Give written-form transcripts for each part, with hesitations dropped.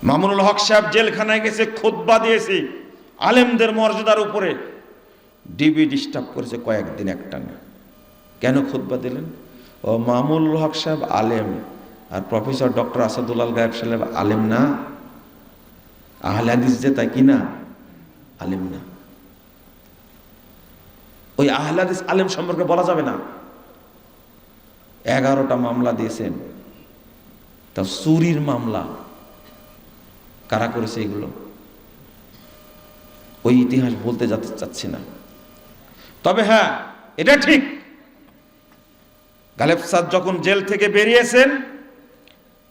মামুনুল হক সাহেব জেলখানায় গেছে, খুতবা দিয়েছে আলেমদের মর্যাদার উপরে। ডিবি ডিস্টার্ব করেছে কয়েকদিন একটানা। কেন খুতবা দিলেন? ও মামুনুল হক সাহেব আলেম, আর প্রফেসর ডক্টর আসাদুল্লাহ গায়েব সাহেব আলেম না? আহলে হাদিস যে, তাই কি না? আলেম না। ওই আহলে হাদিস আলেম সম্পর্কে বলা যাবে না। 11টা মামলা দিয়েছেন, তা চুরির মামলা। কারা করেছে এগুলো? ওই ইতিহাস বলতে যেতে চাচ্ছি না। তবে হ্যাঁ, এটা ঠিক, গালেব সাদ যখন জেল থেকে বেরিয়েছেন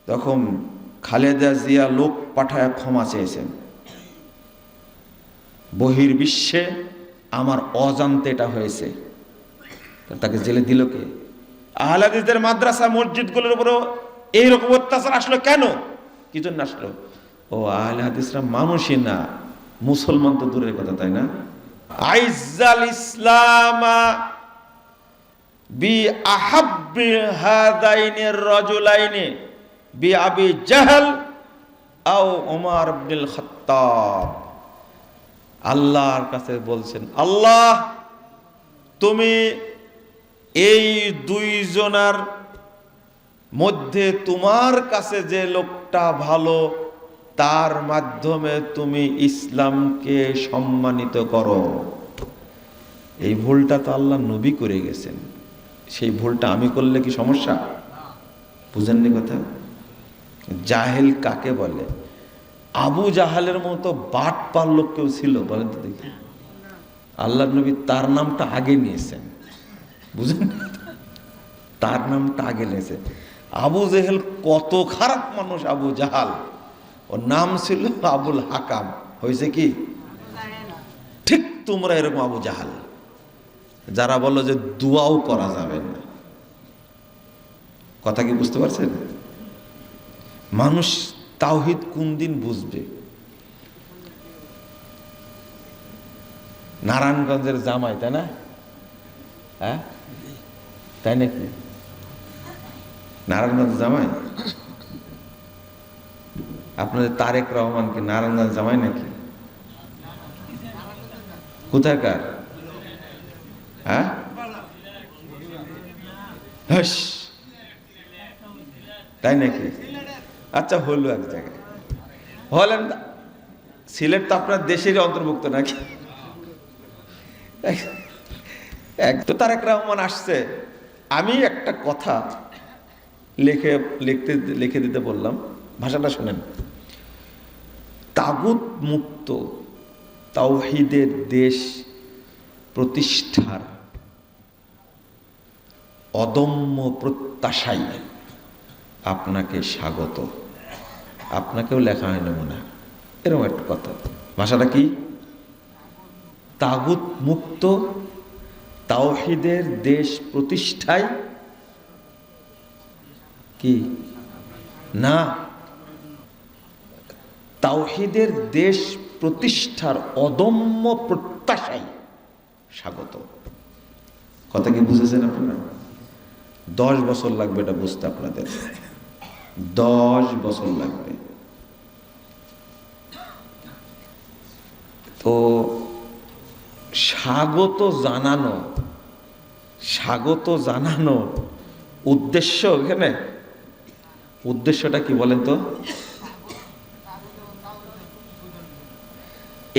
তখন খালেদা জিয়া লোক পাঠায় ক্ষমা চেয়েছেন। বহির্বিশ্বে আমার অজান্তে এটা হয়েছে। তাকে জেলে দিল কে? আহলে হাদিসদের মাদ্রাসা মসজিদগুলোর উপরও এইরকম অত্যাচার আসলো কেন? কি জন্য আসলো? ও আহলে হাদিসরা মানুষই না, মুসলমান তো দূরের কথা, তাই না? আইজ্জাল ইসলামা বি আহাব্বি হাদাইনির রাজুলাইনি বি আবি জাহল আও ওমর ইবনুল খাত্তাব। আল্লাহর কাছে বলছেন, আল্লাহ তুমি এই দুইজনের মধ্যে তোমার কাছে যে লোকটা ভালো, তার মাধ্যমে তুমি ইসলামকে সম্মানিত করো। এই ভুলটা তো আল্লাহ নবী করে গেছেন, সেই ভুলটা আমি করলে কি সমস্যা? বুঝেননি কথা? জাহেল কাকে বলে? আবু জাহালের মতো বাটপার লোক কেউ ছিল বলেন তো দেখি? আল্লাহ নবী তার নামটা আগে নিয়েছেন, বুঝেন? তার নামটা আগে নিয়েছে। আবু জেহেল কত খারাপ মানুষ আবু জাহাল, ওর নাম ছিল আবুল হাকাম। হয়েছে কি? ঠিক তোমরা এরকম আবু জাহাল যারা বললো যে দোয়াও করা যাবে না। কথা কি বুঝতে পারছেন? মানুষ তাওহীদ কোন দিন বুঝবে? নারায়ণগঞ্জের জামাই, তাই না? হ্যাঁ, তাই নাকি? নারায়ণগঞ্জ জামাই? আপনাদের তারেক রহমান কি নারায়ণগঞ্জ জামাই নাকি? কোথাকার? হ্যাঁ, তাই নাকি? আচ্ছা, হলো এক জায়গায় হলেন। সিলেট তো আপনার দেশেরই অন্তর্ভুক্ত নাকি? এক তো তারেক রহমান আসছে, আমি একটা কথা লিখে দিতে বললাম, ভাষাটা শোনেন। তাগুত মুক্ত তাওহীদের দেশ প্রতিষ্ঠার অদম্য প্রত্যাশায় আপনাকে স্বাগত। আপনাকেও লেখা হয় না মনে হয়, এরকম একটা কথা। ভাষাটা কি? তাগুত মুক্ত তাওহীদের দেশ প্রতিষ্ঠায় কি না, তাওহীদের দেশ প্রতিষ্ঠার অদম্য প্রত্যাশায় স্বাগত। কথা কি বুঝেছেন আপনারা? 10 বছর লাগবে এটা বুঝতে আপনাদের, 10 বছর লাগবে। তো স্বাগত জানানো উদ্দেশ্য, এখানে উদ্দেশ্যটা কি বলেন তো?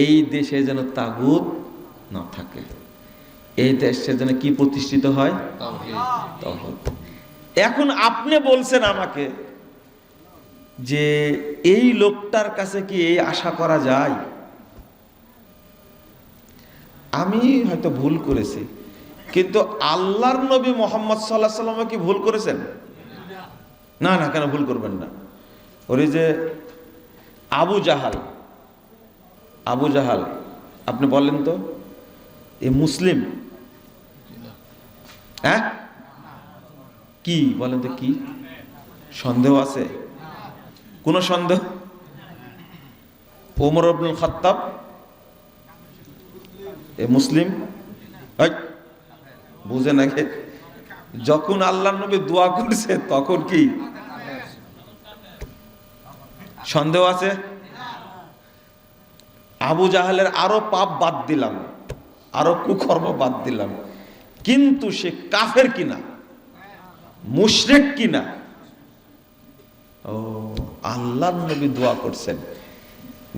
এই দেশে যেন তাগুত না থাকে, এই দেশে যেন কি প্রতিষ্ঠিত হয়? তাওহীদ। এখন আপনি বলছেন আমাকে যে এই লোকটার কাছে কি এই আশা করা যায়? আমি হয়তো ভুল করেছি, কিন্তু আল্লাহর নবী মুহাম্মদ সাল্লাল্লাহু আলাইহি ওয়াসাল্লাম কি ভুল করেছেন? না না, কেন ভুল করবেন না? ওই যে আবু জাহাল, আপনি বলেন তো, এ মুসলিম? হ্যাঁ, কি বলেন তো, কি সন্দেহ আছে? কোন সন্দেহ? ওমর ইবনুল খাত্তাব এ মুসলিম? বুঝে নাকি? যখন আল্লাহর নবী দোয়া করছে তখন কি সন্দেহ আছে? আবু জাহেলের আরো পাপ বাদ দিলাম, আরো কুকর্ম বাদ দিলাম, কিন্তু সে কাফের কিনা, মুশরিক কিনা? ও, আল্লাহর নবী দোয়া করছেন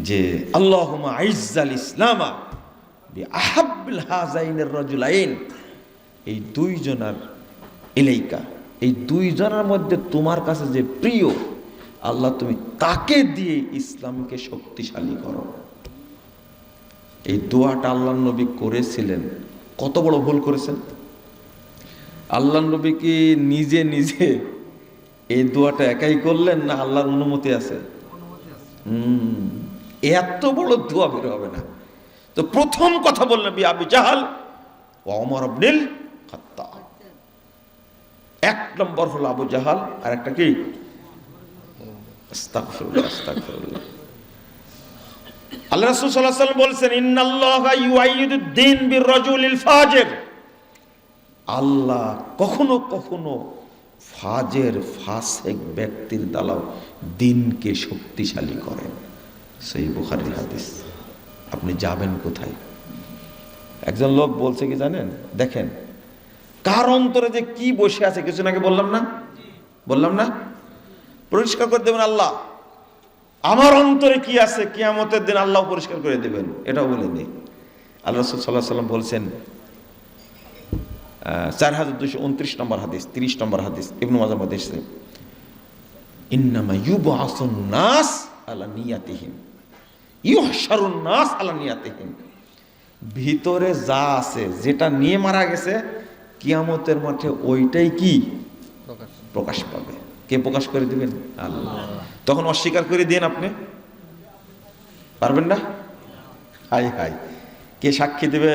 যে আল্লাহুম্মা আইজ্জাল ইসলামা বিআহাব্বিল হাযাইনির রাজুলাইন, এই দুইজনের ইলাইকা, এই দুইজনের মধ্যে তোমার কাছে যে প্রিয়, আল্লাহ তুমি তাকে দিয়ে ইসলামকে শক্তিশালী করো। এই দোয়াটা আল্লাহর নবী করেছিলেন। কত বড় ভুল করেছেন! আল্লাহর নবী কি নিজে নিজে এই দোয়াটা একাই করলেন, না আল্লাহর অনুমতি আছে? এত বড় দোয়া বের হবে না। তো প্রথম কথা বললেন আবু জাহাল ও ওমর ইবনুল খাত্তাব। এক নম্বর হলো আবু জাহাল, আর একটা কি? আস্তাগফিরুল্লাহ, আস্তাগফিরুল্লাহ। আল্লাহ রাসূল সাল্লাল্লাহু আলাইহি ওয়াসাল্লাম বলেছেন ইন্নাল্লাহা ইউআইয়িদুদ-দ্বীন বির-রাজুলিল ফাজির। আল্লাহ কখনো কখনো ফাজের, ফাসিক ব্যক্তির দ্বারাও দ্বীনকে শক্তিশালী করেন। সহিহ বুখারীর হাদিস। আপনি যাবেন কোথায়? একজন লোক বলছে কি জানেন? দেখেন কার অন্তরে যে কি বসে আছে, কিছু আগে বললাম না? বললাম না? পরিষ্কার করে দেবেন আল্লাহ। আমার অন্তরে কি আছে, কিয়ামতের দিন আল্লাহ পরিষ্কার করে দেবেন, এটাও বলে নেই। আল্লাহ রাসূল সাল্লাল্লাহু আলাইহি ওয়াসাল্লাম বলছেন 4229 নম্বর হাদিস, 30 নম্বর হাদিস, ইবনে মাজাহ মধ্যে এসেছে, ইন্নামা ইউবআসুন নাস আলা নিয়াতিহিম ইউহশারুন নাস আলা নিয়াতিহিম। ভিতরে যা আছে, যেটা নিয়ে মারা গেছে, কিয়ামতের মাঠে ওইটাই কি প্রকাশ পাবে। কে প্রকাশ করে দিবেন? আল্লাহ। তখন অস্বীকার করে দেন, আপনি পারবেন না? হাই হাই, কে সাক্ষী দেবে?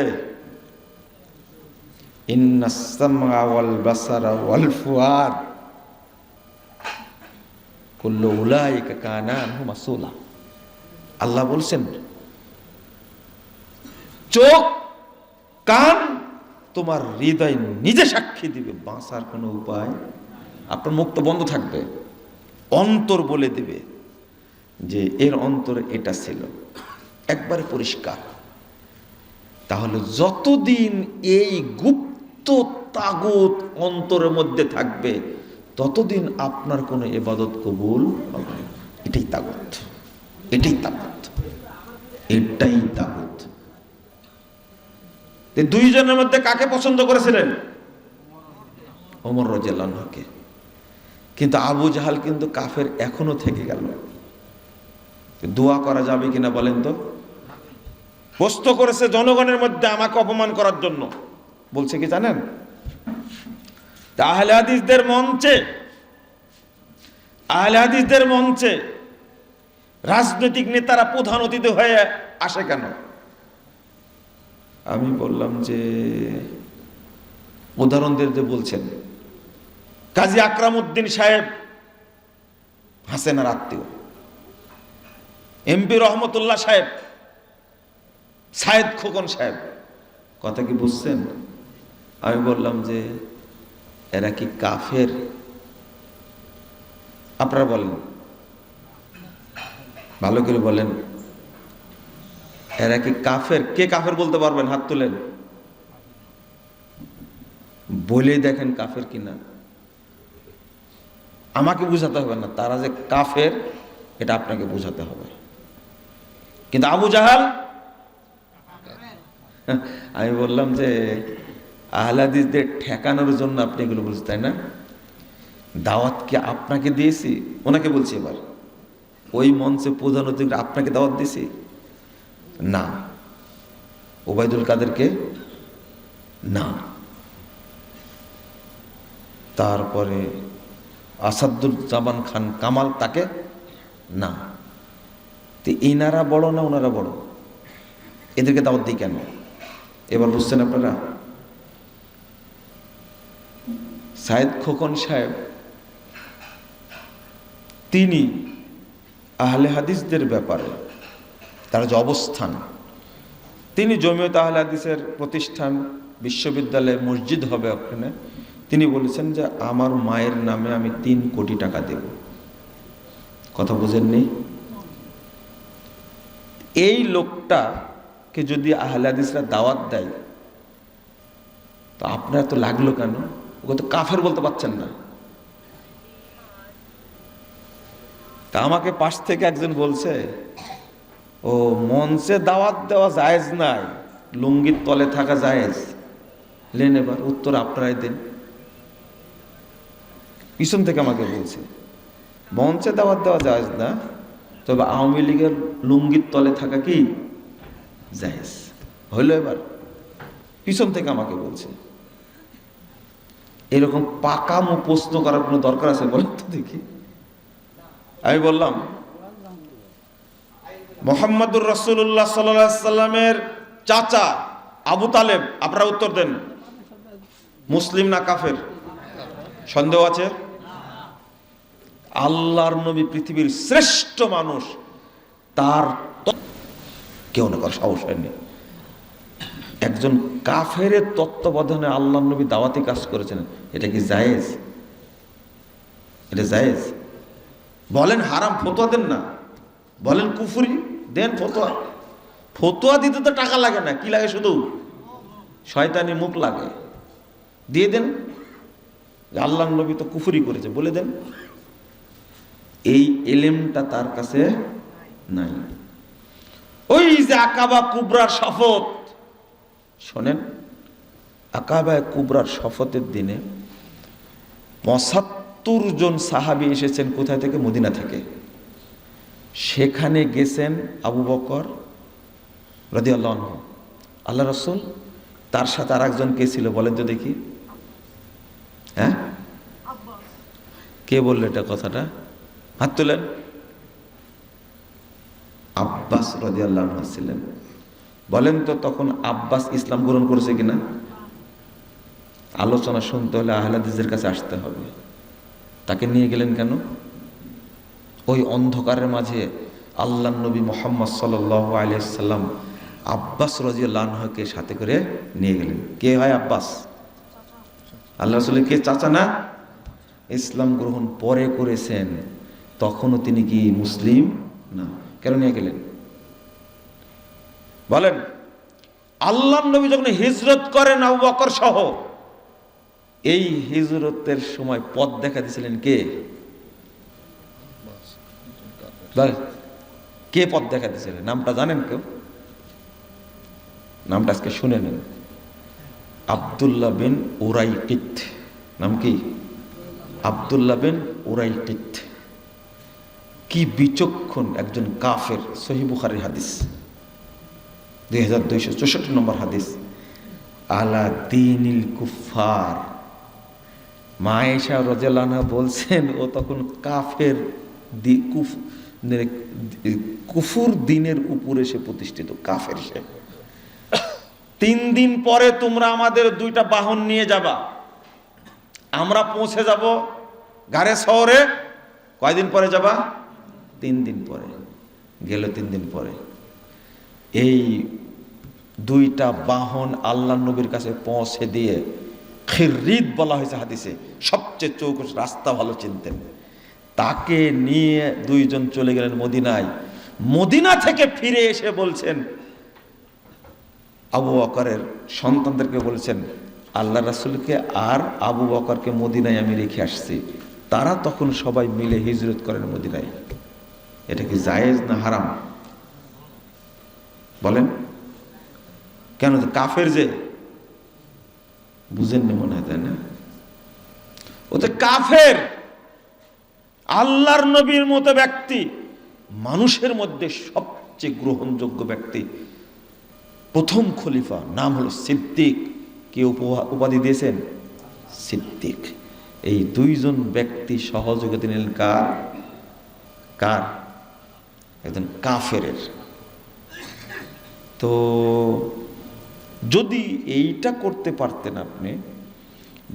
ইন্নাস সামআ ওয়াল বাসারা ওয়াল ফুআদ কুল্লু উলাইকা কানা আনহু মাসউলা। আল্লাহ বলছেন চোখ, কান, তোমার হৃদয় নিজে সাক্ষী দিবে, বাঁচার কোনো উপায়। আপনার মুখ তো বন্ধ থাকবে, অন্তর বলে দিবে যে এর অন্তরে এটা ছিল, একবারে পরিষ্কার। তাহলে যতদিন এই গুপ্ত তাগুত অন্তরের মধ্যে থাকবে, ততদিন আপনার কোনো ইবাদত কবুল হবে না। এটাই তাগুত, এটাই তাগুত, এটাই তাগুত। দুইজনের মধ্যে কাকে পছন্দ করেছিলেন? ওমর রাদিয়াল্লাহু আনহুকে। কিন্তু আবু জাহাল কিন্তু কাফের এখনো থেকে গেল। দোয়া করা যাবে কিনা বলেন তো? প্রশ্ন করেছে জনগণের মধ্যে আমাকে অপমান করার জন্য। বলছে কি জানেন? আহলে হাদিসদের মঞ্চে, আহলে হাদিসদের মঞ্চে রাজনৈতিক নেতারা প্রধান অতিথি হয়ে আসে কেন? আমি বললাম যে উদাহরণ দিতে বলছেন, কাজী আকরাম উদ্দিন সাহেব হাসেনার আত্মীয়, এমপি রহমতুল্লাহ সাহেব, সায়েদ খোকন সাহেব। কথা কি বুঝছেন? আমি বললাম যে এরা কি কাফের? আপনারা বলেন, ভালো করে বলেন, এরা কি কাফের? কে কাফের বলতে পারবেন? হাত তোলেন, বলে দেখেন কাফের কিনা। আমাকে বুঝাতে হবে না তারা যে কাফের, এটা আপনাকে বুঝাতে হবে। কিন্তু আবু জাহাল, আমি বললাম যে আহলে হাদিসদের ঠেকানোর জন্য আপনি এগুলো বলছেন, তাই না? দাওয়াত কি আপনাকে দিয়েছি? ওনাকে বলছি এবার, ওই মঞ্চে প্রধান অতিথি আপনাকে দাওয়াত দিয়েছি না, ওবায়দুল কাদেরকে না, তারপরে আসাদুজ্জামান খান কামাল তাকে না। তো এনারা বড় না ওনারা বড়? এদেরকে দাওয়াত দিই কেন? এবার বুঝছেন আপনারা? সায়েদ খোকন সাহেব তিনি আহলে হাদিসদের ব্যাপারে তার যে অবস্থান, তিনি জমিয়ত আহলে হাদিসের প্রতিষ্ঠান, বিশ্ববিদ্যালয়ে মসজিদ হবে ওখানে, তিনি বলেছেন যে আমার মায়ের নামে আমি 3 কোটি টাকা দেব। কথা বুঝেননি? এই লোকটাকে যদি আহলে হাদিসরা দাওয়াত দেয়, তো আপনার তো লাগলো কেন? ওকে তো কাফের বলতে পারছেন না। তা আমাকে পাশ থেকে একজন বলছে, ও মঞ্চে দাওয়াত দেওয়া জায়েজ নাই, লুঙ্গির তলে থাকা জায়েজ। লেন এবার উত্তর আপনারাই দেন। পিছন থেকে আমাকে বলছে মঞ্চে দাওয়াত দেওয়া জায়েজ না, তবে আওয়ামী লীগের লুঙ্গির তলে থাকা কি জায়েজ। হইল এবার? পিছন থেকে আমাকে বলছে। এরকম পাকামো প্রশ্ন করার কোনো দরকার আছে বলেন তো দেখি? আমি বললাম মুহাম্মদুর রাসূলুল্লাহ সাল্লাল্লাহু আলাইহি সাল্লামের চাচা আবু তালেব, আপনারা উত্তর দেন, মুসলিম না কাফের? সন্দেহ আছে? আল্লাহর নবী পৃথিবীর শ্রেষ্ঠ মানুষ, তার কেউ না করার সাহস হয়নি। একজন কাফের তত্ত্বাবধানে আল্লাহর নবী দাওয়াতি কাজ করেছেন, এটা কি জায়েজ? এটা জায়েজ? বলেন হারাম, ফতোয়া দেন না। বলেন কুফরি, দেন ফতোয়া। ফতোয়া দিতে তো টাকা লাগে না, কি লাগে? শুধু শয়তানি মুখ লাগে। দিয়ে দেন আল্লাহর নবী তো কুফরি করেছে, বলে দেন। এই এলেমটা তার কাছে নাই। ওই যে আকাবা কুবরার শপথ শোনেন, আকাবা কুবরার শপথের দিনে ৭৫ জন সাহাবী এসেছেন। কোথায় থেকে? মদিনা থেকে। সেখানে গেছেন আবু বকর রাদিয়াল্লাহু আনহু, আল্লাহ রাসূল, তার সাথে আর একজন কে ছিল বলেন তো দেখি? হ্যাঁ, কে বললো এটা কথাটা? হাত তোলেন। আব্বাস রাদিয়াল্লাহু আনহু ছিলেন। বলেন তো তখন আব্বাস ইসলাম গ্রহণ করেছে কিনা? আলোচনা শুনতে হলে আহলে হাদিসের কাছে আসতে হবে। তাকে নিয়ে গেলেন কেন? ওই অন্ধকারের মাঝে আল্লাহর নবী মুহাম্মদ সাল্লাল্লাহু আলাইহি ওয়াসাল্লাম আব্বাস রাদিয়াল্লাহু আনহুকে সাথে করে নিয়ে গেলেন। কে হয় আব্বাস? আল্লাহ রাসূলের কে চাচা না? ইসলাম গ্রহণ পরে করেছেন, তখনও তিনি কি মুসলিম না। কেন নিয়ে গেলেন বলেন? আল্লাহর নবী যখন হিজরত করেন আবু বকর সহ, এই হিজরতের সময় পথ দেখা দিয়েছিলেন কে? কে পথ দেখা দিয়েছিলেন? নামটা জানেন কেউ? নামটা আজকে শুনে নেন। আব্দুল্লাহ বিন উরাইকিত। নাম কি? আব্দুল্লাহ বিন উরাইকিত। কি বিচক্ষণ একজন কাফের। সহিহ বুখারীর হাদিস, 2264 নম্বর হাদিস। আলা দীনিল কুফার। মা আয়েশা রাদিয়াল্লাহু আনহা বলছেন, ও তখন কাফের কুফুর দিনের উপরে সে প্রতিষ্ঠিত, কাফের সে। 3 দিন পরে তোমরা আমাদের 2টা বাহন নিয়ে যাবা, আমরা পৌঁছে যাব গারে শহরে। কয়দিন পরে যাবা? 3 দিন পরে। গেল 3 দিন পরে। এই 2টা বাহন আল্লাহর নবীর কাছে পৌঁছে দিয়ে, খিররিত বলা হয়েছে হাদিসে, সবচেয়ে চৌকস রাস্তা ভালো চিনতেন, তাকে নিয়ে 2 জন চলে গেলেন মদিনায়। মদিনা থেকে ফিরে এসে বলছেন, আবু বকরের সন্তানদেরকে বলছেন, আল্লাহ রাসূলকে আর আবু বকরকে মদিনায় আমি রেখে আসছি। তারা তখন সবাই মিলে হিজরত করেন মদিনায়। এটা কি জায়েজ না হারাম বলেন? কেন? কাফের যে, বুঝেননি মনে হয়, তাই না? ও তো কাফের। আল্লাহর নবীর মতো ব্যক্তি, মানুষের মধ্যে সবচেয়ে গ্রহণযোগ্য ব্যক্তি, প্রথম খলিফা, নাম হলো সিদ্দিক। কে উপাধি দিয়েছেন? সিদ্দিক। এই 2 জন ব্যক্তি সহযোগিতা নিলেন কার? কার? একজন কাফেরের। তো যদি এইটা করতে পারতেন আপনি,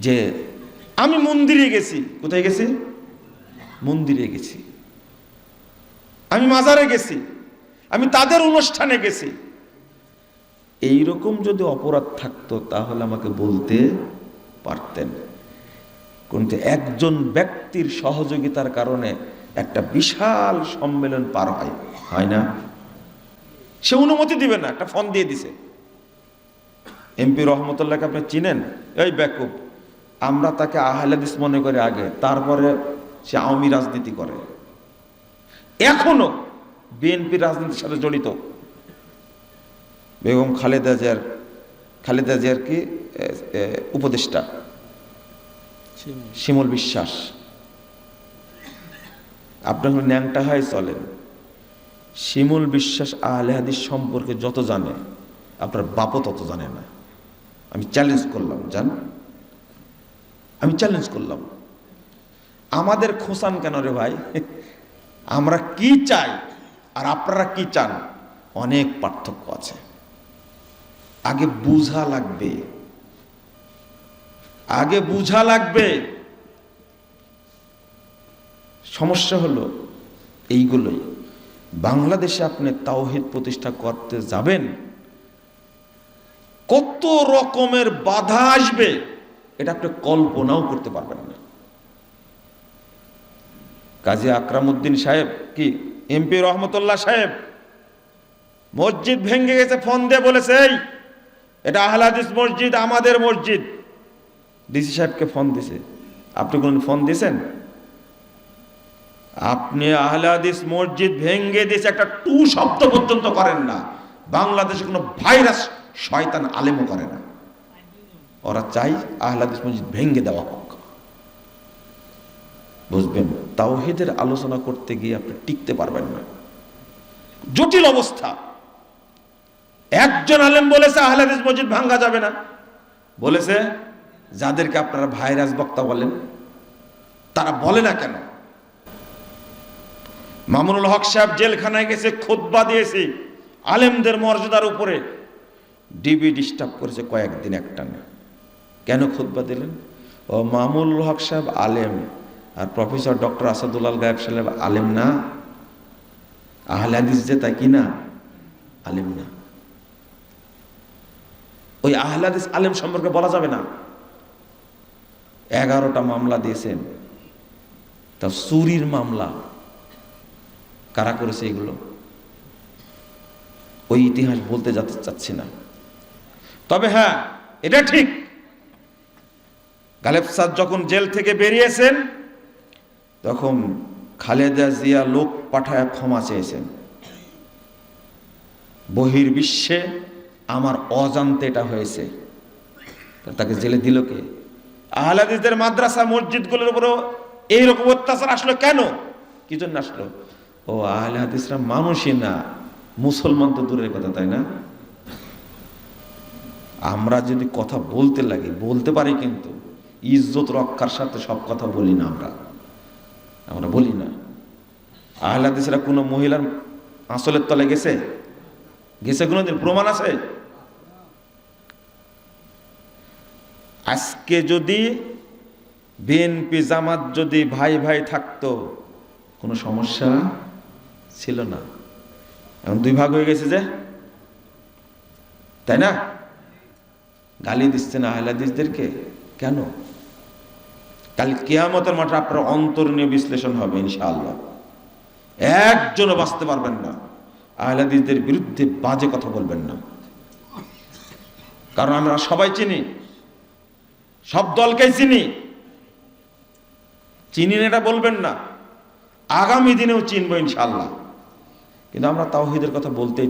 যে আমি মন্দিরে গেছি, কোথায় গেছি? মন্দিরে গেছি, আমি মাজারে গেছি, আমি তাদের অনুষ্ঠানে গেছি, এইরকম যদি অপরাধ থাকতো তাহলে আমাকে বলতে পারতেন। কিন্তু একজন ব্যক্তির সহযোগিতার কারণে একটা বিশাল সম্মেলন পার হয়, হয় না? সে অনুমতি দিবে না, একটা ফোন দিয়ে দিছে। এমপি রহমতুল্লাহকে আপনি চিনেন? এই বেকুব, আমরা তাকে আহলে হাদিস মনে করি আগে, তারপরে সে আওয়ামী রাজনীতি করে, এখনো বিএনপি রাজনীতির সাথে জড়িত। বেগম খালেদা জিয়ার কি উপদেষ্টা শিমুল বিশ্বাস। আপনার ন্যাংটা হয় চলেন, শিমুল বিশ্বাস আহলে হাদিস সম্পর্কে যত জানে আপনার বাপও তত জানে না। আমি চ্যালেঞ্জ করলাম, জান, আমি চ্যালেঞ্জ করলাম। আমাদের খোসান কেন রে ভাই? আমরা কি চাই আর আপনারা কি চান, অনেক পার্থক্য আছে। আগে বুঝা লাগবে, আগে বুঝা লাগবে। সমস্যা হলো এইগুলোই। বাংলাদেশে আপনি তাওহীদ প্রতিষ্ঠা করতে যাবেন, কত রকমের বাধা আসবে এটা আপনি কল্পনাও করতে পারবেন না। কাজী আকরাম উদ্দিন সাহেব, কি এমপি রহমতুল্লাহ সাহেব, মসজিদ ভেঙে গেছে, ফোন দিয়ে বলেছে এই এটা আহলে হাদিস মসজিদ, আমাদের মসজিদ। ডিসি সাহেবকে ফোন দিছে। আপনি কোন ফোন দিয়েছেন? আপনি আহলে হাদিস মসজিদ ভেঙে দিয়েছে, একটা টু শব্দ পর্যন্ত করেন না। বাংলাদেশে কোনো ভাইরাস শয়তান আলেমও করে না। ওরা চাই আহলে হাদিস মসজিদ ভেঙে দেওয়া হোক। বুঝবেন, তাওহীদের আলোচনা করতে গিয়ে আপনি টিকতে পারবেন না, জটিল অবস্থা। একজন আলেম বলেছে আহলে হাদিস মসজিদ ভাঙা যাবে না, বলেছে যাদেরকে আপনারা ভাইরাস বক্তা বলেন তারা বলে না কেন? মামুনুল হক সাহেব জেলখানায় গেছে, খুতবা দিয়েছে আলেমদের মর্যাদার উপরে, ডিবি ডিস্টার্ব করেছে কয়েকদিন একটানা। কেন খুতবা দিলেন? ও মামুনুল হক সাহেব আলেম আর প্রফেসর ডক্টর আসাদুল্লাহ গায়েব সাহেব আলেম না, আহলে হাদিস যে তাই কি না, আলেম না। ওই আহলে হাদিস আলেম সম্পর্কে বলা যাবে না। 11টা মামলা দিয়েছেন, তা চুরির মামলা কারা করেছে এগুলো ওই ইতিহাস বলতে যেতে চাচ্ছি না। তবে হ্যাঁ, এটা ঠিক, গালেব স্যার যখন জেল থেকে বেরিয়েছেন তখন খালেদা জিয়া লোক পাঠায় ক্ষমা চেয়েছেন। বহির্বিশ্বে আমার অজান্তে এটা হয়েছে, তাকে জেলে দিল কে? আহলে হাদিসদের মাদ্রাসা মসজিদগুলোর উপর এইরকম অত্যাচার আসলো কেন? কি জন্য আসলো? ও আহলে হাদিসরা মানুষই না, মুসলমান তো দূরের কথা, তাই না? আমরা যদি কথা বলতে লাগি বলতে পারি, কিন্তু ইজ্জত রক্ষার সাথে সব কথা বলি না। আমরা বলি না। আহলে হাদিসরা কোনো মহিলার আঁচলের তলে গেছে? কোনোদিন প্রমাণ আছে? আজকে যদি বিএনপি জামাত যদি ভাই ভাই থাকতো কোনো সমস্যা ছিল না। এখন দুই ভাগ হয়ে গেছে যে, তাই না? গালি দিচ্ছেন আহলে হাদিসদেরকে কেন? কাল কিয়ামতের মাঠে আপনার অন্তরীণ বিশ্লেষণ হবে ইনশাআল্লাহ। একজনও বাঁচতে পারবেন না, আহলে হাদিসদের বিরুদ্ধে বাজে কথা বলবেন না। কারণ আমরা সবাই চিনি, সব দলকেই চিনি। চিনি না এটা বলবেন না, আগামী দিনেও চিনবো ইনশাআল্লাহ। কিন্তু আমরা তাওহীদের কথা বলতেই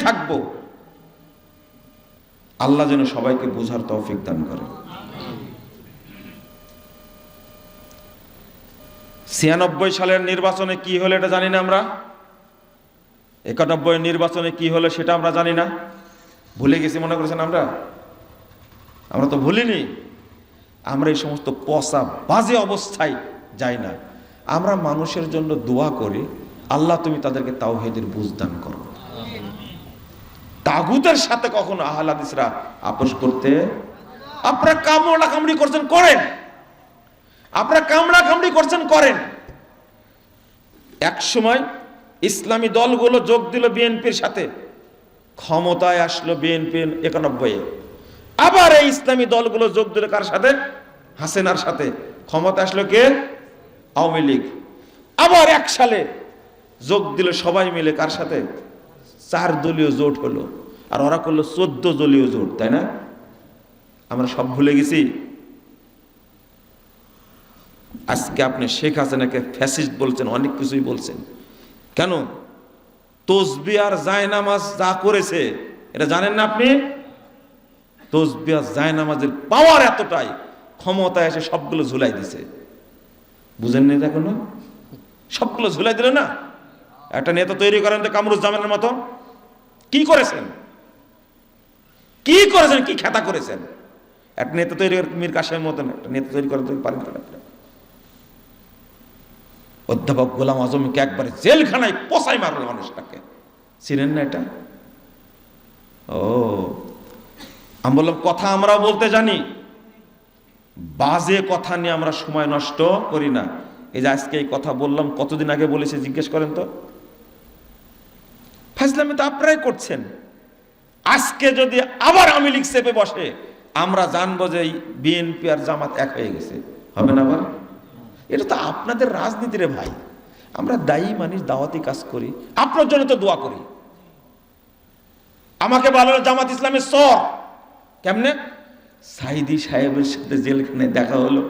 থাকবো। আল্লাহ যেন সবাইকে বোঝার তৌফিক দান করে। 96 সালের নির্বাচনে কি হলো এটা জানি না আমরা। 91 নির্বাচনে কি হলো সেটা আমরা জানি না, ভুলে গেছি মনে করেছেন আমরা তো ভুলিনি। আমরা এই সমস্ত পচা বাজে অবস্থায় যাই না। আমরা মানুষের জন্য দোয়া করি, আল্লাহ তুমি তাদেরকে তাওহীদের বুঝ দান করো। তাগুতের সাথে কখনো আহলে হাদিসরা আপোষ করতে, আপনারা কামড়াকামড়ি করছেন করেন, করেন। এক সময় ইসলামী দলগুলো যোগ দিল বিএনপির সাথে, ক্ষমতায় আসলো বিএনপি 91-এ। আবার এই ইসলামী দলগুলো যোগ দিল কার সাথে? হাসিনার সাথে। ক্ষমতা আসলো কে? আওয়ামী লীগ। আবার 1 সালে যোগ দিল সবাই মিলে, কার সাথে? 4 দলীয় জোট হলো, আর ওরা করলো 14 দলীয় জোট, তাই না? আমরা সব ভুলে গেছি। আজকে আপনি শেখ হাসিনাকে ফ্যাসিস্ট বলছেন, অনেক কিছুই বলছেন। কেন? তসবিহ আর জায়নামাজ যা করেছে এটা জানেন না আপনি? তসবিহ আর জায়নামাজের পাওয়ার এতটাই, ক্ষমতায় এসে সবগুলো ঝুলাই দিছে। বুঝেন নি দেখো না? সবগুলো ঝুলাই দিল না। একটা নেতা তৈরি করেন তো কামরুজ্জামানের মতো। কি করেছেন? কি করেছেন? কি খেতা করেছেন? একটা নেতা তৈরি করে মীর কাসেমের মতন একটা নেতা তৈরি করে পারেন না। অধ্যাপক গোলাম আজমকে একবারে জেলখানায় পোষাই মারল মানুষটাকে। চিনেন না এটা? ও, আমি বললাম কথা আমরাও বলতে জানি, বাজে কথা নিয়ে আমরা সময় নষ্ট করি না। এই যে আজকে এই কথা বললাম, কতদিন আগে বলেছে জিজ্ঞেস করেন তো? ফাজলামি তো আপনারাই করছেন। আজকে যদি আবার আওয়ামী লীগ চেপে বসে, আমরা জানবো যে বিএনপি আর জামাত এক হয়ে গেছে। হবে না? আবার এটা তো আপনাদের রাজনীতিরে ভাই। আমরা দায়ী মানুষ, দাওয়াতি কাজ করি, আপনার জন্য তো দোয়া করি। আমাকে বলো জামাত ইসলামের সর কেমনে? সাইদি সাহেবের সাথে জেলখানায় দেখা হলো,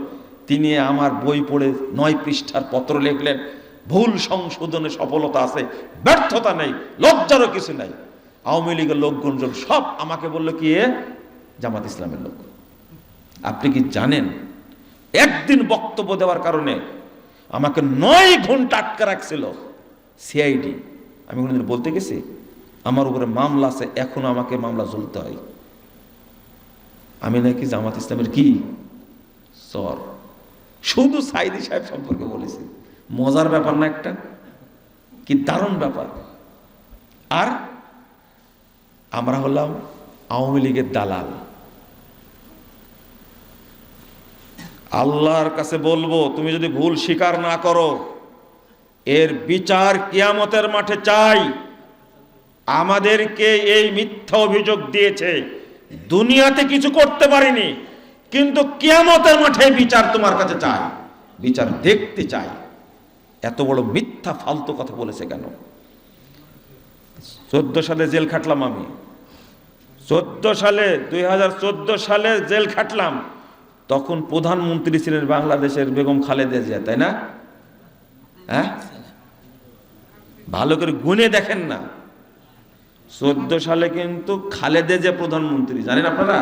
তিনি আমার বই পড়ে 9 পৃষ্ঠার পত্র লিখলেন, ভুল সংশোধনে সফলতা আছে, ব্যর্থতা নেই, লজ্জারও কিছু নাই। আওয়ামী লীগের লোকজন সব আমাকে বললো কি এ জামাত ইসলামের লোক। আপনি কি জানেন একদিন বক্তব্য দেওয়ার কারণে আমাকে 9 ঘন্টা আটকে রাখছিল সিআইডি। আমি কোনোদিন বলতে গেছি আমার উপরে মামলা আছে, এখনো আমাকে মামলা ঝুলতে হয়। আমি নাকি জামাত ইসলামের কি সর? শুধু সাইদি সাহেব সম্পর্কে বলেছি। মজার ব্যাপার না একটা? কি দারুণ ব্যাপার। আর আমরা হলাম আওয়ামী লীগের দালাল। আল্লাহর কাছে বলবো, তুমি যদি ভুল স্বীকার না করো, এর বিচার কিয়ামতের মাঠে চাই। আমাদেরকে এই মিথ্যা অভিযোগ দিয়েছে, দুনিয়াতে কিছু করতে পারিনি, কিন্তু কিয়ামতের মাঠে বিচার তোমার কাছে চাই, বিচার দেখতে চাই। এত বড় মিথ্যা ফালতু কথা বলেছে কেন? 14 সালে জেল খাটলাম আমি। 2014 সালে জেল খাটলাম। তখন প্রধানমন্ত্রী ছিলেন বাংলাদেশের বেগম খালেদা জিয়া, তাই না? হ্যাঁ, ভালো করে গুনে দেখেন না। 14 সালে কিন্তু খালেদা জিয়া প্রধানমন্ত্রী, জানেন আপনারা?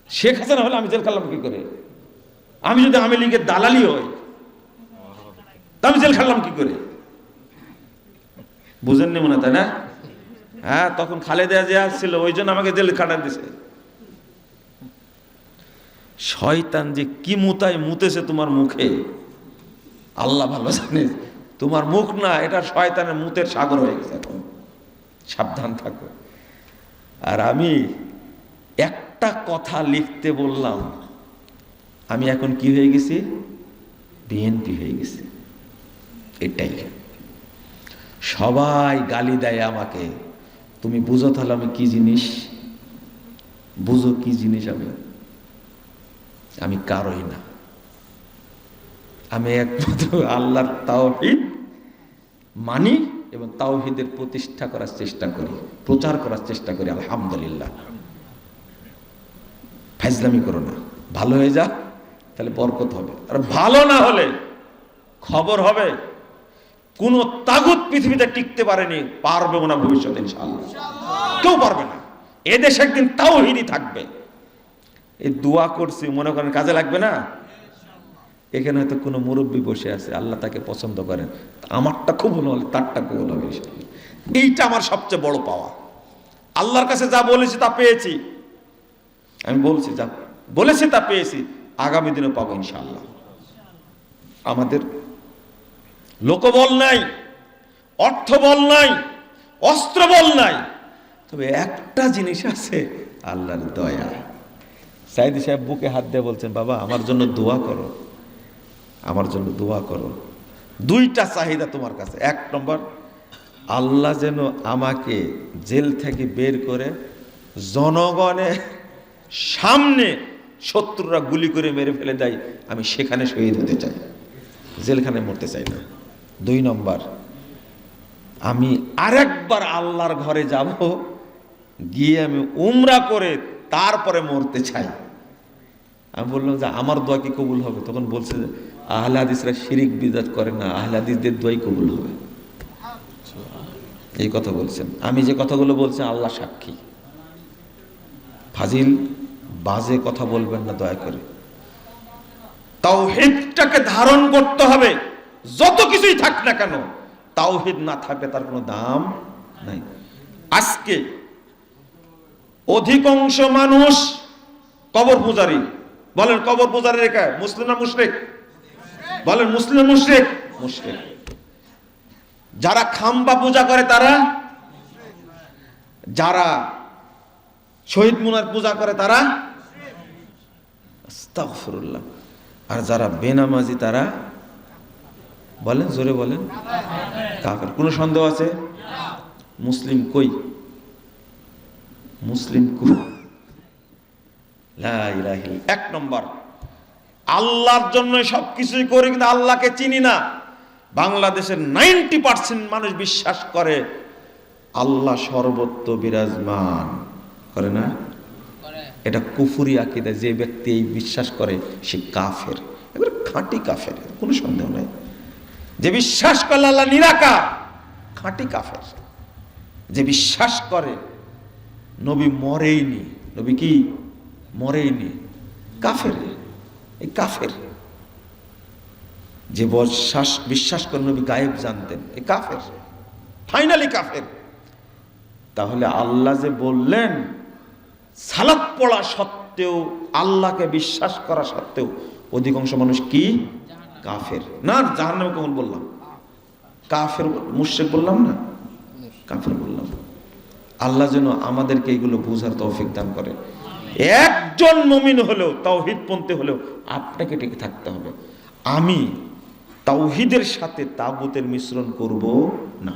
শেখ হাসিনা হলে আমি জেল খাটলাম কি করে? আমি যদি আওয়ামী লীগের দালালি হই, তা আমি জেল খাটলাম কি করে? বুঝেননি মনে, তাই না? হ্যাঁ, তখন খালেদা জিয়া ছিল, ওই জন্য আমাকে জেল খাটান দিছে। শয়তান যে কি মুতায় মুতেছে তোমার মুখে, আল্লাহ ভালো জানে। তোমার মুখ না, এটা শয়তানের মুতের সাগর হয়ে গেছে। এখন সাবধান থাকো। আর আমি একটা কথা লিখতে বললাম, আমি এখন কি হয়ে গেছি? বিএনপি হয়ে গেছি। এটাই সবাই গালি দেয় আমাকে। তুমি বুঝো তাহলে আমি কি জিনিস? বুঝো কি জিনিস? আমি কারোই না। আমি একমাত্র আল্লাহর তাওহীদ মানি এবং তাওহীদের প্রতিষ্ঠা করার চেষ্টা করি, প্রচার করার চেষ্টা করি। আলহামদুলিল্লাহ। ফাজলামি করো না। ভালো হয়ে যা, তাহলে বরকত হবে। আর ভালো না হলে খবর হবে। কোন তাগুত পৃথিবীতে টিকতে পারেনি, পারবে না ভবিষ্যতে ইনশাআল্লাহ। কেউ পারবে না। এদেশে একদিন তাওহীদই থাকবে। এই দোয়া করছি, মনে করেন কাজে লাগবে না? এখানে হয়তো কোনো মুরব্বী বসে আছে, আল্লাহ তাকে পছন্দ করেন, আমারটা কবুল হলে তারটা কবুল হবে। এইটা আমার সবচেয়ে বড় পাওয়া। আল্লাহর কাছে যা বলেছি তা পেয়েছি। আমি বলছি যা বলেছি তা পেয়েছি, আগামী দিনে পাবো ইনশাআল্লাহ। আমাদের লোকবল নাই, অর্থবল নাই, অস্ত্রবল নাই, তবে একটা জিনিস আছে, আল্লাহর দয়া। সাইদি সাহেব বুকে হাত দিয়ে বলছেন, বাবা আমার জন্য দোয়া করো, আমার জন্য দোয়া করো। 2টা চাহিদা তোমার কাছে। 1 নম্বর, আল্লাহ যেন আমাকে জেল থেকে বের করে জনগণের সামনে শত্রুরা গুলি করে মেরে ফেলে দেয়, আমি সেখানে শহীদ হতে চাই, জেলখানে মরতে চাই না। 2 নম্বর, আমি আরেকবার আল্লাহর ঘরে যাব, গিয়ে আমি উমরা করে তারপরে মরতে চাই। আমি বললাম যে আমার দোয়া কি কবুল হবে? তখন বলছে যে আহলে হাদিসরা শিরিক বিদআত করে না, আহলে হাদিসদের দোয়াই কবুল হবে। এই কথা বলছেন। আমি যে কথাগুলো বলছি আল্লাহ সাক্ষী। ফাজিল বাজে কথা বলবেন না দয়া করে। তাওহীদটাকে ধারণ করতে হবে, যত কিছুই থাক না কেন তাওহীদ না থাকলে তার কোনো দাম নাই। আজকে অধিকাংশ মানুষ কবর পূজারী। বলেন কবর পূজারী রেখা মুসলিম না মুশরিক? বলেন মুসলিম মুশরিক? মুশরিক। যারা খাম্বা পূজা করে তারা, যারা শহীদ মুনার পূজা করে তারা আস্তাগফিরুল্লাহ, আর যারা বেনামাজি তারা বলেন, জোরে বলেন, কাফের। কোনো সন্দেহ আছে? মুসলিম কই? মুসলিম কই? লা ইলাহা ইল্লাল্লাহ। 1 নম্বর, আল্লাহর জন্য সবকিছুই করি কিন্তু আল্লাহকে চিনি না। বাংলাদেশের 90% মানুষ বিশ্বাস করে আল্লাহ সর্বত্র বিরাজমান, করে না? এটা কুফরি আকীদা। যে ব্যক্তি এই বিশ্বাস করে সে কাফের, এবার খাঁটি কাফের, কোনো সন্দেহ নাই। যে বিশ্বাস করে আল্লাহ নিরাকার, খাঁটি কাফের। যে বিশ্বাস করে নবী মরেইনি, নবী কি মরেইনি, কাফের। এই কাফের। যে বিশ্বাস করে নবী গায়েব জানতেন, এই কাফের, ফাইনালি কাফের। তাহলে আল্লাহ যে বললেন সালাত পড়া সত্ত্বেও, আল্লাহকে বিশ্বাস করা সত্ত্বেও অধিকাংশ মানুষ কি কাফের না? জাহান্নামে কখন বললাম? কাফের, মুশরিক বললাম না, কাফের বললাম। আল্লাহ যেন আমাদেরকে এগুলো বুঝার তৌফিক দান করে। একজন মুমিন হলেও, তাওহীদপন্থী হলেও আপনাকে টিকে থাকতে হবে। আমি তাওহীদের সাথে তাগুতের মিশ্রণ করব না।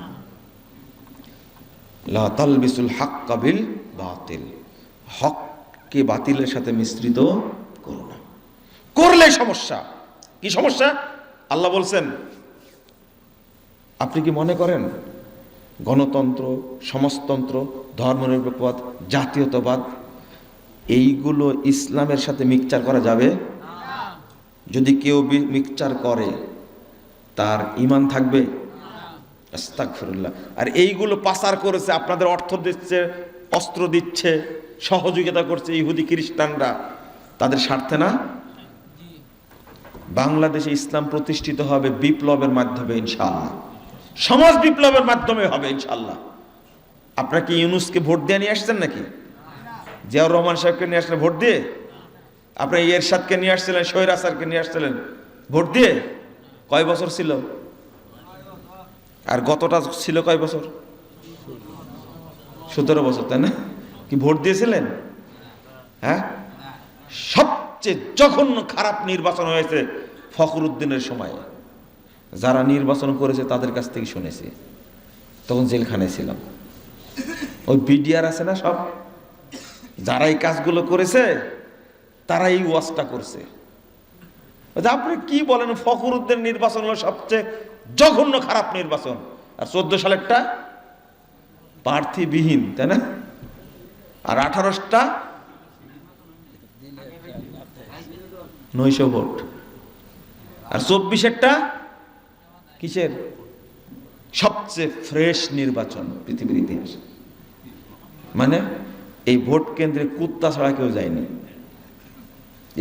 লা তালবিসুল হাক্কা বিল বাতিল, হককে বাতিলের সাথে মিশ্রিত করো না। করলে সমস্যা। কি সমস্যা? আল্লাহ বলছেন, আপনি কি মনে করেন গণতন্ত্র, সমাজতন্ত্র, ধর্মনিরপেক্ষবাদ, জাতীয়তাবাদ এইগুলো ইসলামের সাথে মিক্সচার করা যাবে? যদি কেউ মিক্সচার করে তার ঈমান থাকবে? আস্তাগফিরুল্লাহ। আর এইগুলো পাচার করেছে, আপনাদের অর্থ দিচ্ছে, অস্ত্র দিচ্ছে, সহযোগিতা করছে ইহুদি খ্রিস্টানরা, তাদের স্বার্থে না? বাংলাদেশে ইসলাম প্রতিষ্ঠিত হবে বিপ্লবের মাধ্যমে ইনশাআল্লাহ, সমাজ বিপ্লবের মাধ্যমে হবে ইনশাআল্লাহ। আপনারা কি ইউনূসকে ভোট দিয়ে নিয়ে আসছেন নাকি? জিয়াউর রহমান সাহেবকে নিয়ে আসলেন ভোট দিয়ে? আপনারা এরশাদকে নিয়ে আসছিলেন, শহীদ আসারকে নিয়ে আসছিলেন ভোট দিয়ে? কয় বছর ছিল? আর গতটা ছিল কয় বছর? 17 বছর, তাই না? কি ভোট দিয়েছিলেন? হ্যাঁ। সবচেয়ে জঘন্য খারাপ নির্বাচন হয়েছে ফখরুদ্দিনের সময়। যারা নির্বাচন করেছে তাদের কাছ থেকে শুনেছি, তখন জেলখানায় ছিলাম। ওই বিডিআর আছে না, সব যারা এই কাজগুলো করেছে তারা এই ওয়াজটা করছে। আপনি কি বলেন? ফখরুদ্দিন নির্বাচন হলো সবচেয়ে জঘন্য খারাপ নির্বাচন। আর 14 সালেরটা প্রার্থীবিহীন, তাই না? আর 18টা 900 ভোট। আর 24-এরটা কিসের? সবচেয়ে ফ্রেশ নির্বাচন পৃথিবীর ইতিহাসে। মানে এই ভোট কেন্দ্রে কুত্তা ছাড়া কেউ যায়নি,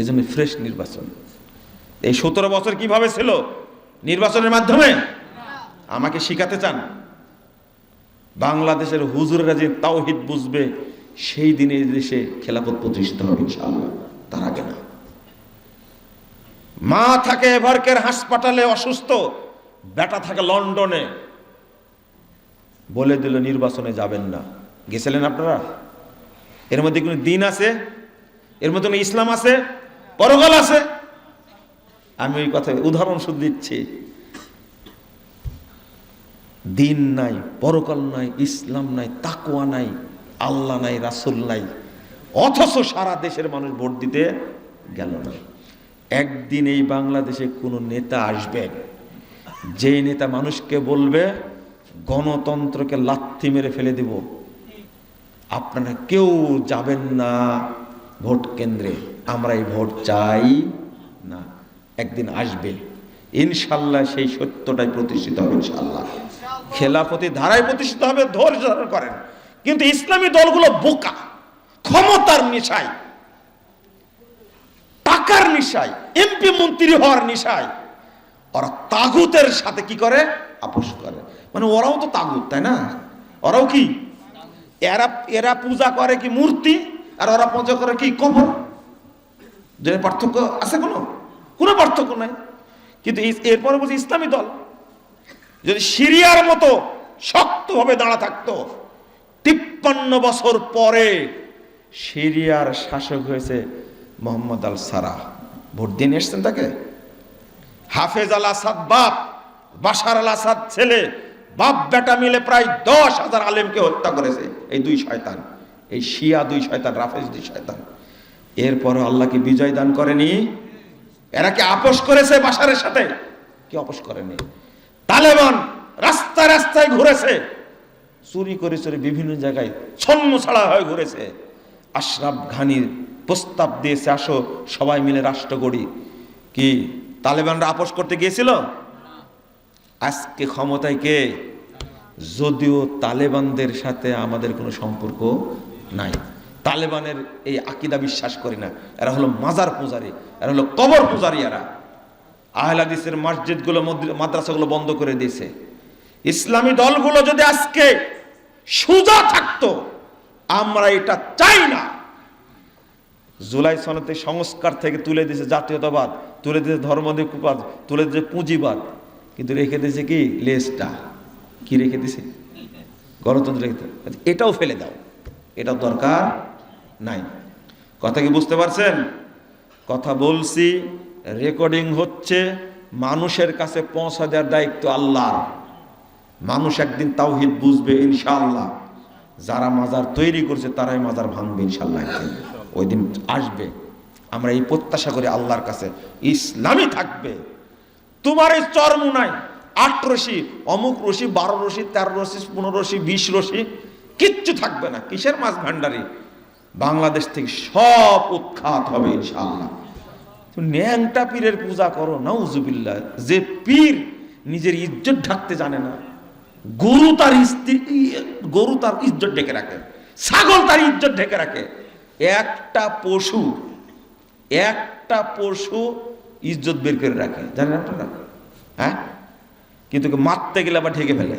এই জন্য ফ্রেশ নির্বাচন। এই 17 বছর কিভাবে ছিল? নির্বাচনের মাধ্যমে। আমাকে শিখাতে চান? বাংলাদেশের হুজুররা যে তাওহীদ বুঝবে সেই দিনে দেশে খেলাফত প্রতিষ্ঠিত হবে ইনশাআল্লাহ, তার আগে না। মা থাকে এভারকের হাসপাতালে অসুস্থ, বেটা থাকে লন্ডনে, বলে দিল নির্বাচনে যাবেন না। গেছিলেন আপনারা? এর মধ্যে কোনো দিন আছে? এর মধ্যে কোনো ইসলাম আছে? পরকাল আছে? আমি ওই কথা উদাহরণ শুধু দিচ্ছি। দিন নাই, পরকাল নাই, ইসলাম নাই, তাকওয়া নাই, আল্লাহ নাই, রাসূল নাই, অথচ সারা দেশের মানুষ ভোট দিতে গেল না। একদিন এই বাংলাদেশে কোন নেতা আসবেন, যেই নেতা মানুষকে বলবে গণতন্ত্রকে লাথি মেরে ফেলে দিব, আপনারা কেউ যাবেন না ভোট কেন্দ্রে, আমরা এই ভোট চাই না, একদিন আসবে ইনশাল্লাহ, সেই সত্যটাই প্রতিষ্ঠিত হবে ইনশাল্লাহ। খেলাফতি ধারায় প্রতিষ্ঠিত হবে, ধৈর্য ধারণ করেন। কিন্তু ইসলামী দলগুলো বোকা, ক্ষমতার নেশায়, টাকার নেশায়, এমপি মন্ত্রী হওয়ার নেশায় ওরা তাগুতের সাথে কি করে, আপোষ করে। মানে ওরাও তো তাগুত, তাই না? ওরাও কি, এরা পূজা করে কি মূর্তি, আর ওরা পূজা করে কি কবর। যে পার্থক্য আছে? কোনো পার্থক্য নাই। কিন্তু এরপরে বলছি ইসলামী দল যদি সিরিয়ার মতো শক্তভাবে দাঁড়া থাকতো, 53 বছর পরে সিরিয়ার শাসক হয়েছে মোহাম্মদ আল সারাহ, ভোট দিয়ে এসছেন তাকে। হাফেজ আল আসাদ বাপ, বাশার আল আসাদ ছেলে, বাপ বেটা মিলে প্রায় 10,000 আলেমকে হত্যা করেছে এই দুই শয়তান, এই শিয়া দুই শয়তান, রাফেজ দুই শয়তান। এরপরও আল্লাহ কি বিজয় দান করেনি? এরা কি আপোষ করেছে বাশারের সাথে? কি আপোষ করেনি। তালেবান রাস্তায় রাস্তায় ঘুরেছে, চুরি করে চুরি বিভিন্ন জায়গায় ছন্ন ছাড়া হয়ে ঘুরেছে। আশরাফ ঘানির প্রস্তাব দিয়েছে, আসো সবাই মিলে রাষ্ট্র গড়ি। কি তালেবানরা আপোষ করতে গিয়েছিল? আজকে ক্ষমতায় কে? যদিও তালেবানদের সাথে আমাদের কোনো সম্পর্ক নাই, তালেবানের এই আকীদা বিশ্বাস করি না, এরা হলো মাজার পূজারী, এরা হলো কবর পূজারী। এরা আহলে হাদিসের মসজিদগুলো, মাদ্রাসাগুলো বন্ধ করে দিয়েছে। ইসলামী দলগুলো যদি আজকে সোজা থাকতো, আমরা এটা চাই না। জুলাই সনদে সংস্কার থেকে তুলে দিয়েছে জাতীয়তাবাদ, তুলে দিয়েছে ধর্মনিরপেক্ষবাদ, তুলে দিয়েছে পুঁজিবাদ, কিন্তু রেখে দিয়েছে কি লেজটা, কি রেখে দিয়েছে? গণতন্ত্র রেখে। এটাও ফেলে দাও, এটা দরকার নাই। কথা কি বুঝতে পারছেন? কথা বলছি, রেকর্ডিং হচ্ছে, মানুষের কাছে পৌঁছা দেওয়ার দায়িত্ব আল্লাহ। মানুষ একদিন তাওহীদ বুঝবে ইনশাআল্লাহ। যারা মাজার তৈরি করছে তারাই মাজার ভাঙবে ইনশাআল্লাহ, একদিন ওই দিন আসবে। আমরা এই প্রত্যাশা করি আল্লাহর কাছে, ইসলামই থাকবে। তোমার এই চরমুনায় 8 রশি, অমুক রশি, 12 রশি, 13 রশি, 15 রশি, 20 রশি কিচ্ছু থাকবে না। কিসের মাছ ভান্ডারি? বাংলাদেশ থেকে সব উৎখাত হবে ইনশাআল্লাহ। ন্যাংটা পীরের পূজা করো, নাউজুবিল্লাহ। যে পীর নিজের ইজ্জত ঢাকতে জানে না, গরু তার ইজ্জত ঢেকে রাখে, ছাগল তার ইজ্জত ঢেকে রাখে। একটা পশু ইজ্জত বের করে রাখে, জানেন আপনারা? হ্যাঁ, কিন্তু মারতে গেলে আবার ঢেকে ফেলে।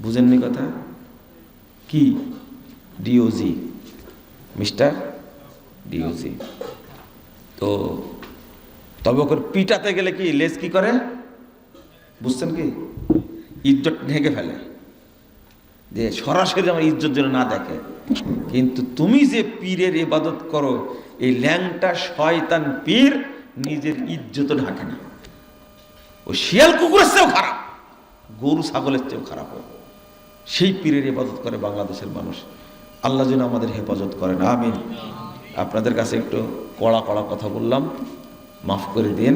বুঝেননি কথা? কি ডিওজি, মিস্টার ডিওজি। তো তবে ওকে পিটাতে গেলে কি লেজ কি করে বুঝছেন কি? ইজ্জত ঢেকে ফেলে, যে সরাসরি আমার ইজ্জত যেন না দেখে। কিন্তু তুমি যে পীরের ইবাদত করো, এই ল্যাংটা শয়তান পীর নিজের ইজ্জত ঢাকে না। ও শিয়াল কুকুরের চেয়েও খারাপ, গরু ছাগলের চেয়েও খারাপ। সেই পীরের ইবাদত করে বাংলাদেশের মানুষ। আল্লাহ যেন আমাদের হেফাজত করেন, আমিন। আপনাদের কাছে একটু কড়া কড়া কথা বললাম, মাফ করে দিন।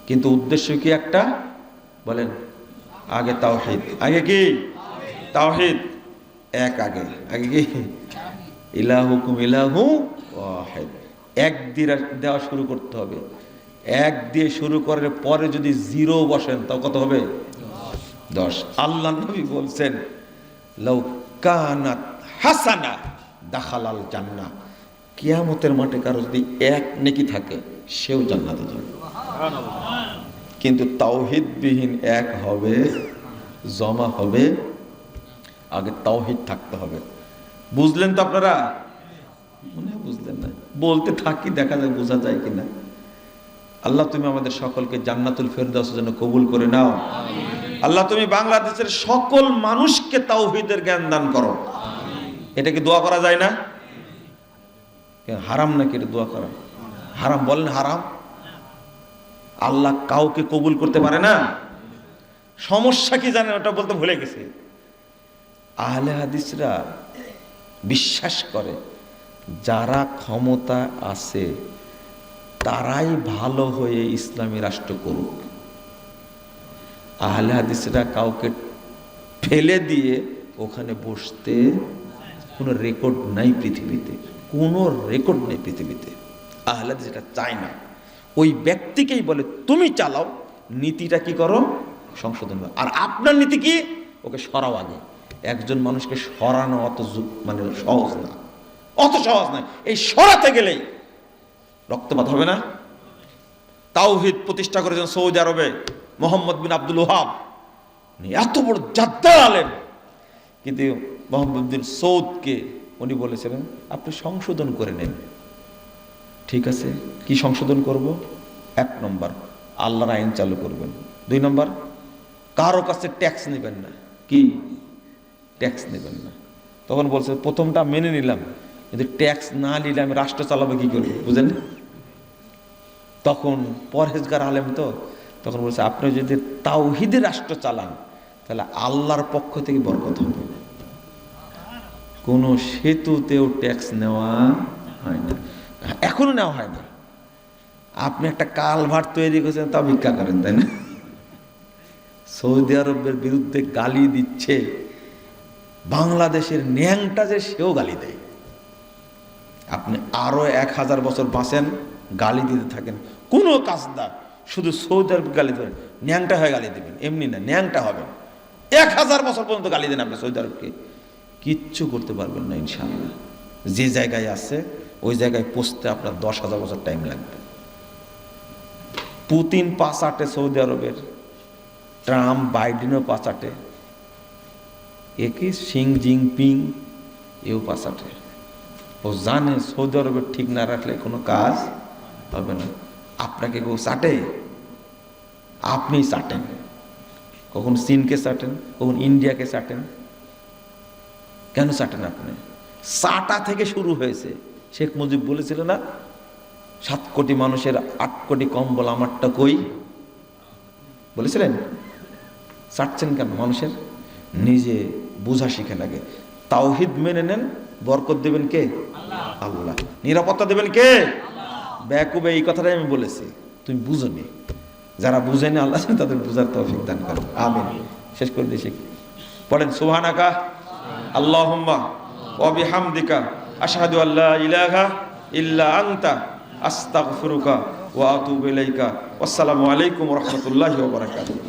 কিন্তু উদ্দেশ্য কি একটা বলেন? আগে তাওহীদ, আগে কি তাওহীদ, এক আগে কি ইলাহুকুম ইলাহু ওয়াহিদ। এক দিয়ে দেওয়া শুরু করতে হবে। এক দিয়ে শুরু করার পরে যদি 0 বসেন তাও কত হবে? 10। আল্লাহ নবী বলছেন, লাউ কানাত হাসানা দাখালাল জান্নাহ। কিয়ামতের মাঠে কারো যদি এক নেকি থাকে, সেও জান্নাতে যাবে। কিন্তু তাওহীদবিহীন এক হবে, জমা হবে। আগে তাওহীদ থাকতে হবে। বুঝলেন তো আপনারা? মনে বুঝলেন না? বলতে থাকি, দেখা যায় বোঝা যায় কিনা। আল্লাহ তুমি আমাদের সকলকে জান্নাতুল ফেরদাউসের জন্য কবুল করে নাও। আল্লাহ তুমি বাংলাদেশের সকল মানুষকে তাওহীদের জ্ঞান দান করো। এটা কি দোয়া করা যায় না? হারাম নাকি এটা দোয়া করা? হারাম বলেন, হারাম। আল্লাহ কাউকে কবুল করতে পারে না। সমস্যা কি জানেন? ওটা বলতে ভুলে গেছে। আহলে হাদিসরা বিশ্বাস করে যারা ক্ষমতা আছে তারাই ভালো হয়ে ইসলামী রাষ্ট্র করুক। আহলে হাদিসরা কাউকে ফেলে দিয়ে ওখানে বসতে কোনো রেকর্ড নাই পৃথিবীতে, কোনো রেকর্ড নেই পৃথিবীতে। আহলে হাদিস এটা চায় না। ওই ব্যক্তিকেই বলে তুমি চালাও, নীতিটা কি করো, সংশোধন করো। আর আপনার নীতি কি, ওকে সরাও আগে। একজন মানুষকে সরানো অত মানে সহজ না, অত সহজ নয়। এই সরাতে গেলেই রক্তপাত হবে না। তাওহীদ প্রতিষ্ঠা করেছেন সৌদি আরবে মোহাম্মদ বিন আব্দুল ওহাব, এত বড় জাদ্দার আলেম, কিন্তু মোহাম্মদ বিন সৌদকে উনি বলেছিলেন আপনি সংশোধন করে নেন। ঠিক আছে, কি সংশোধন করব? 1 নম্বর আল্লাহর আইন চালু করবেন। 2 নম্বর কারো কাছে ট্যাক্স নেবেন না। কি ট্যাক্স নেবেন না? তখন বলছে প্রথমটা মেনে নিলাম, কিন্তু ট্যাক্স না নিলে আমি রাষ্ট্র চালাবো কি করে, বুঝেন? তখন পরহেজগার আলেম তো, তখন বলছে আপনি যদি তাওহীদের রাষ্ট্র চালান তাহলে আল্লাহর পক্ষ থেকে বরকত হবে। কোনো সেতুতেও ট্যাক্স নেওয়া হয় না, এখনো নেওয়া হয় না। আপনি একটা কালভার্ট তৈরি করেছেন, তা ভিক্ষা করেন, তাই না? সৌদি আরবের বিরুদ্ধে গালি দিচ্ছে বাংলাদেশের ন্যাংটা, যে সেও গালি দেয়। আপনি আরো 1000 বছর বাঁচেন, গালি দিতে থাকেন, কোনো কাজ না, শুধু সৌদি আরব গালি দেবেন, ন্যাংটা হয়ে গালি দেবেন, এমনি না, ন্যাংটা হবেন। 1000 বছর পর্যন্ত গালি দেন আপনি সৌদি আরবকে, কিচ্ছু করতে পারবেন না ইনশাআল্লাহ। যে জায়গায় আছে ওই জায়গায় পৌঁছতে আপনার 10,000 বছর টাইম লাগবে। পুতিন পাঁচাটে সৌদি আরবের, ট্রাম্প বাইডেনও পাঁচাটে, একই সিং জিনপিং এও পাঁচাটে। ও জানে সৌদি আরবের ঠিক না রাখলে কোনো কাজ হবে না। আপনাকে কেউ চাটে? আপনি চাটেন, কখন চীনকে চাটেন, কখন ইন্ডিয়াকে চাটেন। কেন চাটেন আপনি? চাটা থেকে শুরু হয়েছে। শেখ মুজিব বলেছিল না, 7 কোটি মানুষের 8 কোটি কম্বল আমারটা কই, বলেছিলেন? চাটছেন কেন মানুষের? নিজে বুঝা শিখে লাগে। তাওহীদ মেনে নেন, বরকত দেবেন কে? আল্লাহ। নিরাপত্তা দেবেন কে? বেকুবে এই কথাটাই আমি বলেছি, তুমি বুঝোনি। যারা বুঝেনি আল্লাহ তাদের বুঝার তৌফিক দান করেন, আমিন। শেষ করে দিয়েছি, পড়েন সুবহানাকা আল্লাহুম্মা ওয়া বিহামদিকা আশহাদু আল্লা ইলাহা ইল্লা আনতা আস্তাগফিরুকা ওয়া আতুবু ইলাইকা। আসসালামু আলাইকুম ওয়া রাহমাতুল্লাহি ওয়া বারাকাতুহু।